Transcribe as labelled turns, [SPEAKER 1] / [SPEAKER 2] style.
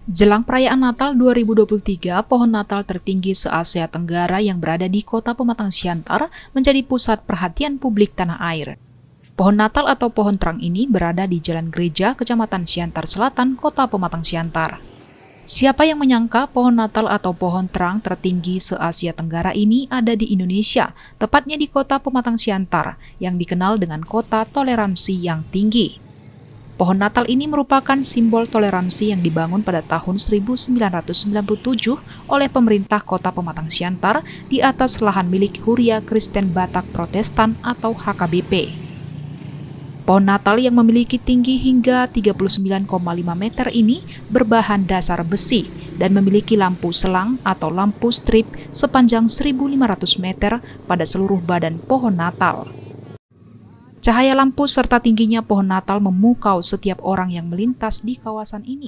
[SPEAKER 1] Jelang perayaan Natal 2023, pohon Natal tertinggi se-Asia Tenggara yang berada di Kota Pematang Siantar menjadi pusat perhatian publik tanah air. Pohon Natal atau pohon terang ini berada di Jalan Gereja, Kecamatan Siantar Selatan, Kota Pematang Siantar. Siapa yang menyangka pohon Natal atau pohon terang tertinggi se-Asia Tenggara ini ada di Indonesia, tepatnya di Kota Pematang Siantar, yang dikenal dengan kota toleransi yang tinggi. Pohon Natal ini merupakan simbol toleransi yang dibangun pada tahun 1997 oleh pemerintah Kota Pematang Siantar di atas lahan milik Huria Kristen Batak Protestan atau HKBP. Pohon Natal yang memiliki tinggi hingga 39,5 meter ini berbahan dasar besi dan memiliki lampu selang atau lampu strip sepanjang 1.500 meter pada seluruh badan pohon Natal. Cahaya lampu serta tingginya pohon Natal memukau setiap orang yang melintas di kawasan ini.